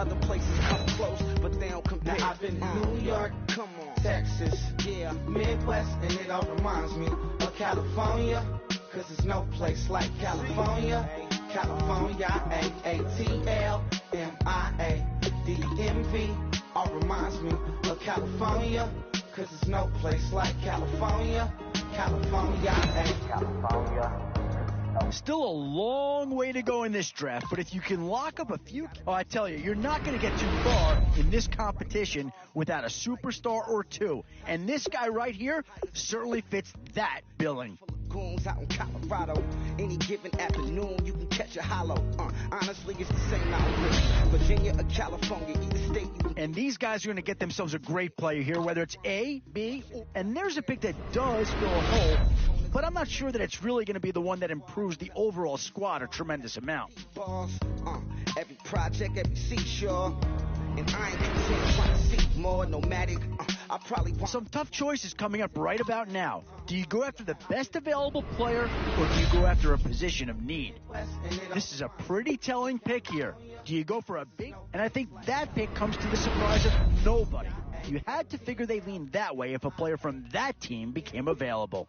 other places come close, but they don't compare. Now I've been to New York, come on, Texas, yeah, Midwest, and it all reminds me of California, cause there's no place like California. California, A-A-T-L-M-I-A, D-M-V, all reminds me of California, cause there's no place like California. California, California. Still a long way to go in this draft, but if you can lock up a few... Oh, I tell you, you're not going to get too far in this competition without a superstar or two. And this guy right here certainly fits that billing. Goons out in Colorado, any given afternoon you can catch a hollow. Honestly, it's the same out in Virginia or California, either state you can. And these guys are going to get themselves a great player here, whether it's A, B, and there's a pick that does fill a hole, but I'm not sure that it's really going to be the one that improves the overall squad a tremendous amount. Every project, every seashore, and I ain't content trying to see more nomadic. I probably want some tough choices coming up right about now. Do you go after the best available player, or do you go after a position of need? This is a pretty telling pick here. Do you go for a big? And I think that pick comes to the surprise of nobody. You had to figure they leaned that way if a player from that team became available.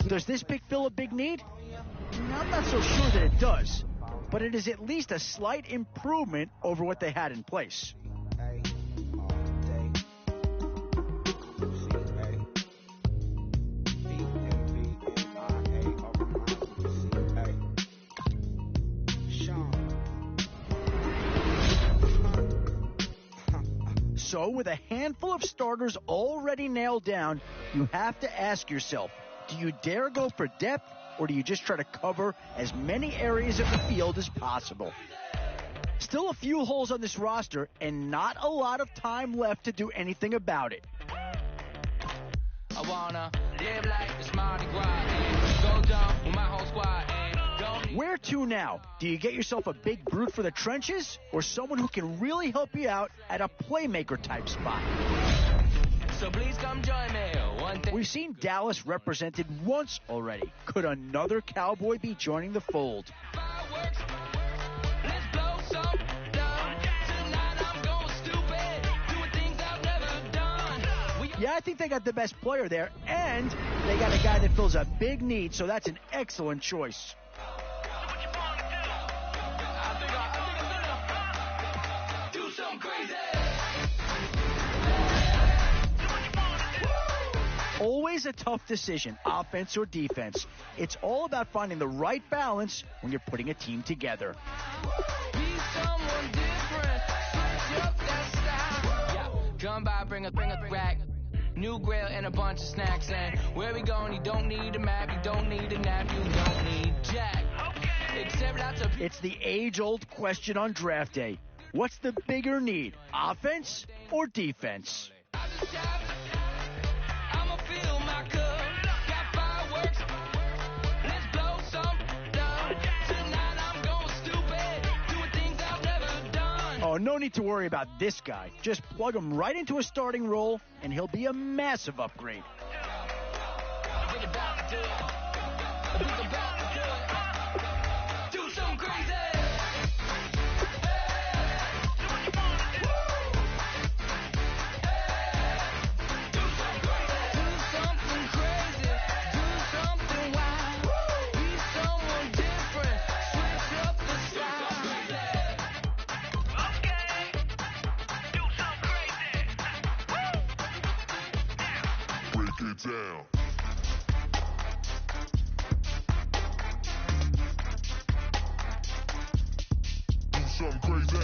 Does this pick fill a big need? I'm not so sure that it does, but it is at least a slight improvement over what they had in place. So, with a handful of starters already nailed down, you have to ask yourself, do you dare go for depth, or do you just try to cover as many areas of the field as possible? Still a few holes on this roster, and not a lot of time left to do anything about it. I wanna live like it's Mardi Gras, go down with my whole squad. Where to now? Do you get yourself a big brute for the trenches, or someone who can really help you out at a playmaker type spot? So please come join me. We've seen Dallas represented once already. Could another Cowboy be joining the fold? Yeah, I think they got the best player there, and they got a guy that fills a big need, so that's an excellent choice. Always a tough decision, offense or defense. It's all about finding the right balance when you're putting a team together. Be someone different, switch up that style. Yeah. Come by, bring a rack, new grill and a bunch of snacks. And where we going, you don't need a map, you don't need a nap, you don't need jack. Except that's a... It's the age-old question on draft day. What's the bigger need, offense or defense? Oh, no need to worry about this guy. Just plug him right into a starting role, and he'll be a massive upgrade. Do something crazy. Down. Do something crazy.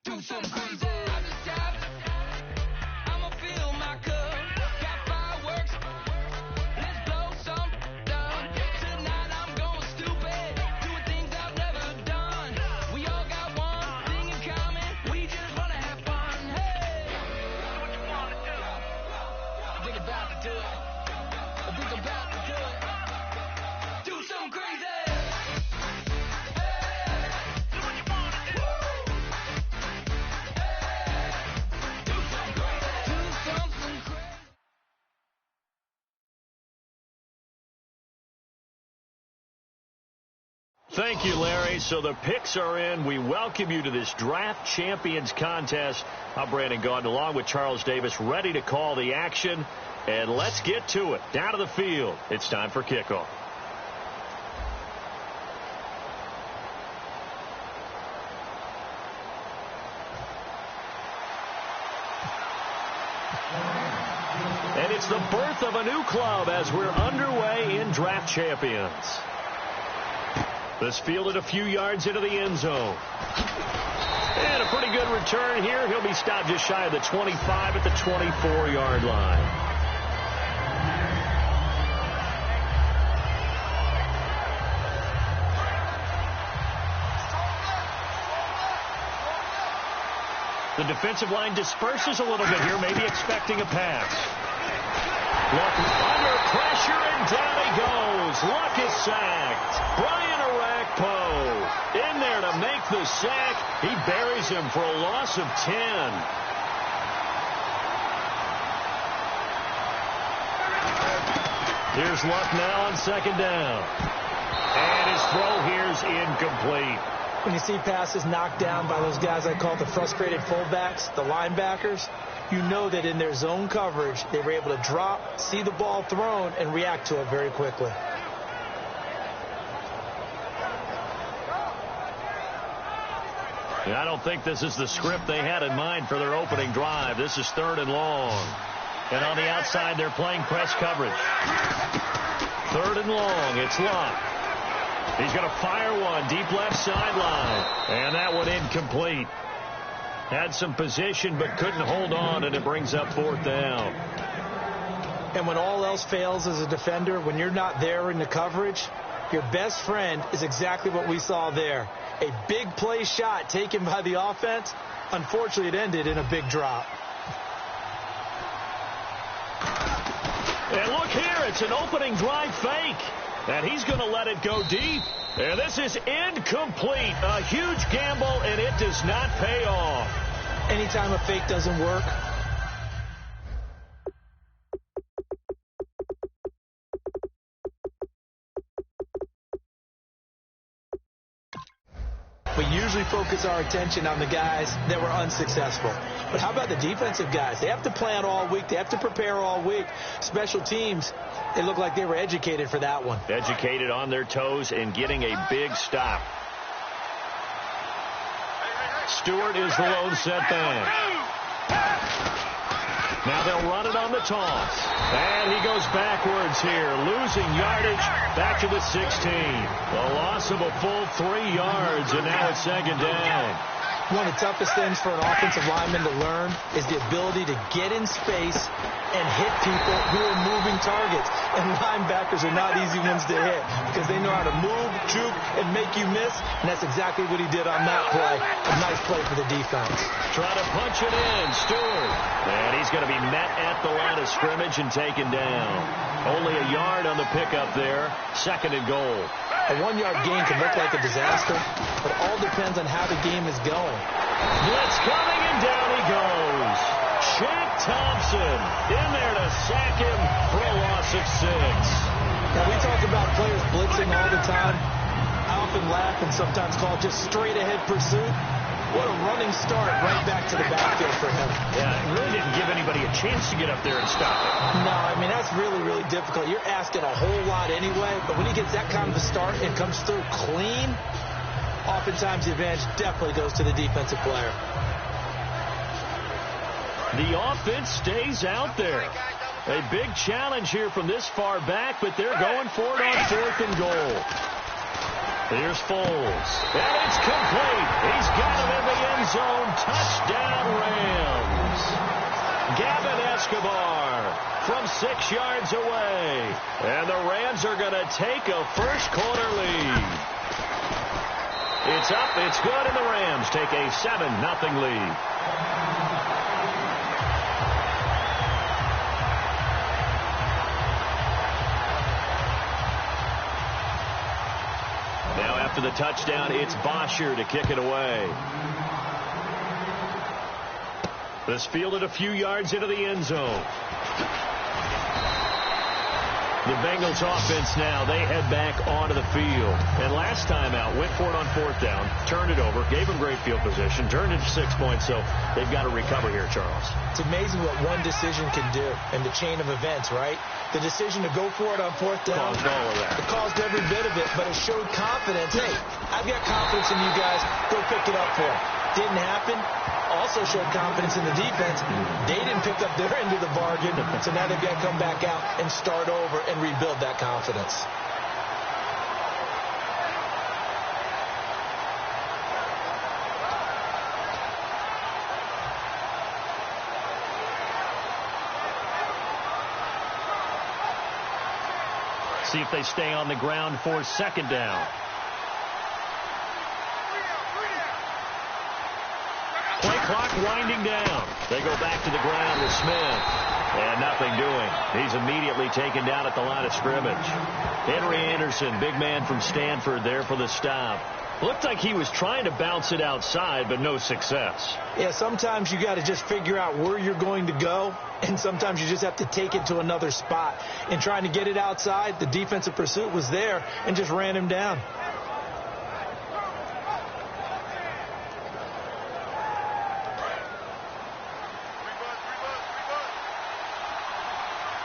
Do something crazy. I'ma fill my cup. Got fireworks. Let's blow some down. Tonight I'm going stupid. Doing things I've never done. We all got one thing in common. We just wanna have fun. Hey, do what you wanna do. I think about to do it. I think about to do it. Thank you, Larry. So the picks are in. We welcome you to this Draft Champions contest. I'm Brandon Gaudin along with Charles Davis, ready to call the action. And let's get to it. Down to the field. It's time for kickoff. And it's the birth of a new club as we're underway in Draft Champions. This fielded a few yards into the end zone. And a pretty good return here. He'll be stopped just shy of the 25 at the 24-yard line. The defensive line disperses a little bit here, maybe expecting a pass. Luck under pressure, and down he goes. Luck is sacked. Brian Arakpo in there to make the sack. He buries him for a loss of 10. Here's Luck now on second down. And his throw here's incomplete. When you see passes knocked down by those guys I call the frustrated fullbacks, the linebackers, you know that in their zone coverage, they were able to drop, see the ball thrown, and react to it very quickly. I don't think this is the script they had in mind for their opening drive. This is 3rd and long. And on the outside, they're playing press coverage. 3rd and long. It's Luck. He's going to fire one deep left sideline. And that one incomplete. Had some position but couldn't hold on, and it brings up 4th down. And when all else fails as a defender, when you're not there in the coverage, your best friend is exactly what we saw there. A big play shot taken by the offense. Unfortunately, it ended in a big drop. And look here, it's an opening drive fake. And he's going to let it go deep. And this is incomplete. A huge gamble, and it does not pay off. Anytime a fake doesn't work, we usually focus our attention on the guys that were unsuccessful. But how about the defensive guys? They have to plan all week. They have to prepare all week. Special teams, they look like they were educated for that one. Educated on their toes and getting a big stop. Stewart is the lone setback. Now they'll run it on the toss. And he goes backwards here, losing yardage back to the 16. The loss of a full 3 yards, and now it's 2nd down. One of the toughest things for an offensive lineman to learn is the ability to get in space and hit people who are moving targets. And linebackers are not easy ones to hit because they know how to move, juke, and make you miss. And that's exactly what he did on that play. A nice play for the defense. Trying to punch it in, Stewart. And he's going to be met at the line of scrimmage and taken down. Only a yard on the pickup there. 2nd and goal. A 1-yard gain can look like a disaster, but all depends on how the game is going. Blitz coming, and down he goes. Shaq Thompson in there to sack him for a loss of 6. Now, we talk about players blitzing all the time. I often laugh and sometimes call it just straight-ahead pursuit. What a running start right back to the backfield for him. Yeah, it really didn't give anybody a chance to get up there and stop it. No, I mean, that's really, really difficult. You're asking a whole lot anyway, but when he gets that kind of a start and comes through clean, oftentimes the advantage definitely goes to the defensive player. The offense stays out there. A big challenge here from this far back, but they're going for it on 4th and goal. Here's Foles. And it's complete. He's got him in the end zone. Touchdown, Rams. Gavin Escobar from 6 yards away. And the Rams are going to take a first-quarter lead. It's up, it's good, and the Rams take a 7-0 lead. Now after the touchdown, it's Bosher to kick it away. This fielded a few yards into the end zone. The Bengals offense now, they head back onto the field. And last time out, went for it on 4th down, turned it over, gave them great field position, turned it to 6 points, so they've got to recover here, Charles. It's amazing what one decision can do in the chain of events, right? The decision to go for it on 4th down. Caused all of that. It caused every bit of it, but it showed confidence. Hey, I've got confidence in you guys. Go pick it up for them. Didn't happen. Also showed confidence in the defense. They didn't pick up their end of the bargain, so now they've got to come back out and start over and rebuild that confidence. See if they stay on the ground for 2nd down. Play clock winding down. They go back to the ground with Smith. And nothing doing. He's immediately taken down at the line of scrimmage. Henry Anderson, big man from Stanford, there for the stop. Looked like he was trying to bounce it outside, but no success. Yeah, sometimes you got to just figure out where you're going to go, and sometimes you just have to take it to another spot. And trying to get it outside, the defensive pursuit was there and just ran him down.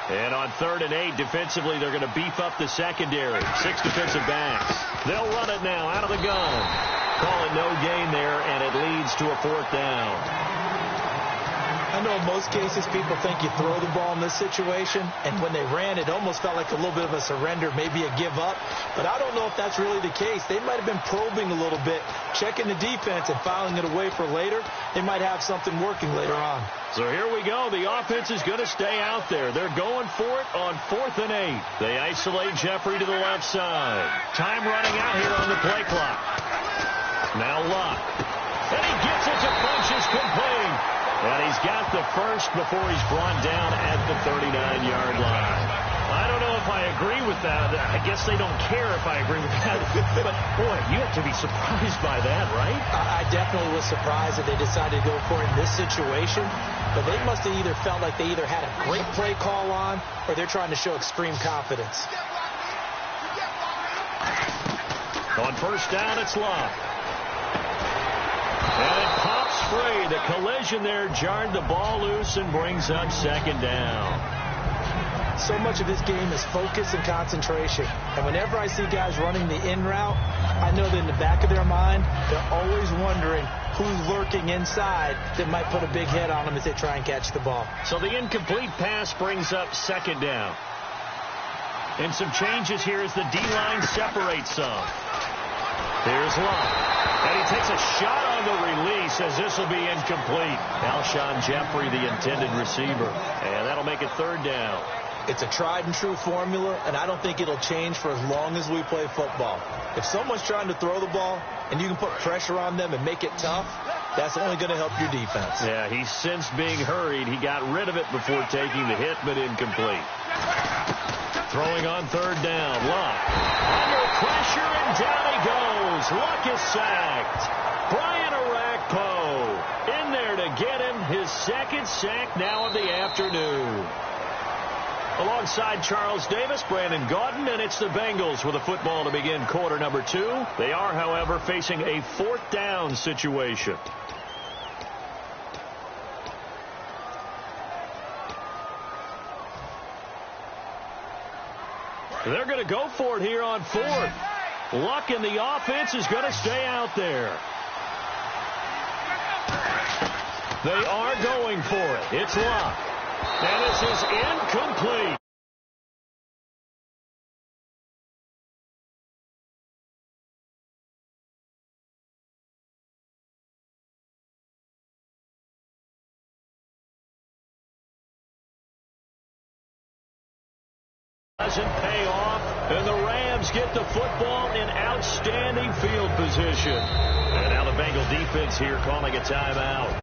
And on 3rd and 8, defensively, they're going to beef up the secondary. 6 defensive backs. They'll run it now out of the gun. Call it no gain there, and it leads to a 4th down. I know in most cases people think you throw the ball in this situation, and when they ran, it almost felt like a little bit of a surrender, maybe a give up. But I don't know if that's really the case. They might have been probing a little bit, checking the defense and filing it away for later. They might have something working later on. So here we go. The offense is going to stay out there. They're going for it on 4th and 8. They isolate Jeffrey to the left side. Time running out here on the play clock. Now Luck. And he gets it to punches complete. And he's got the first before he's brought down at the 39-yard line. I don't know if I agree with that. I guess they don't care if I agree with that. But, boy, you have to be surprised by that, right? I definitely was surprised that they decided to go for it in this situation. But they must have either felt like they either had a great play call on or they're trying to show extreme confidence. On 1st down, it's Luck. And it pops free. The collision there jarred the ball loose and brings up 2nd down. So much of this game is focus and concentration. And whenever I see guys running the in route, I know that in the back of their mind, they're always wondering who's lurking inside that might put a big hit on them as they try and catch the ball. So the incomplete pass brings up 2nd down. And some changes here as the D-line separates some. Here's Luck. And he takes a shot on the release as this will be incomplete. Alshon Jeffrey, the intended receiver. And that'll make it 3rd down. It's a tried-and-true formula, and I don't think it'll change for as long as we play football. If someone's trying to throw the ball and you can put pressure on them and make it tough, that's only going to help your defense. Yeah, he's since being hurried. He got rid of it before taking the hit, but incomplete. Throwing on 3rd down. Luck. Under pressure, and down he goes. Luck is sacked. Brian Orakpo in there to get him his 2nd sack now of the afternoon. Alongside Charles Davis, Brandon Gaudin, and it's the Bengals with a football to begin quarter number 2. They are, however, facing a 4th down situation. They're going to go for it here on 4th. Luck in the offense is going to stay out there. They are going for it. It's Luck. And this is incomplete. Doesn't pay off, and the Rams get the football in outstanding field position. And now the Bengal defense here calling a timeout.